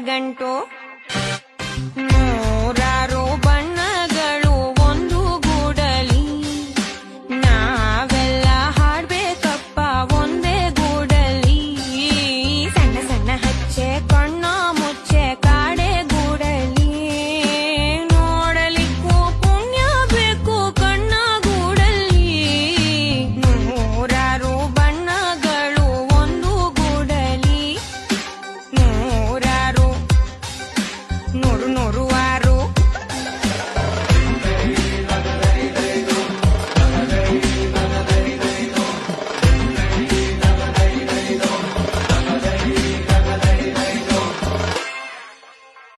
ಗಂಟು ನೂರಾರು ಬಣ್ಣಗಳು ಒಂದು ಗೂಡಲಿ ನಾವೆಲ್ಲ ಹಾಡ್ಬೇಕಪ್ಪ ಒಂದೇ ಗೂಡಲಿ ಸಣ್ಣ ಸಣ್ಣ ಹಚ್ಚೆ ಕಣ್ಣ ಮುಚ್ಚೆ ಕಾಡೆ ಗೂಡಲಿ ನೋಡಲಿಕ್ಕೂ ಪುಣ್ಯ ಬೇಕು ಕಣ್ಣ ಗೂಡಲಿ ನೂರಾರು ಬಣ್ಣಗಳು ಒಂದು ಗೂಡಲಿ ನೂರಾರು ನೂರು ನೂರು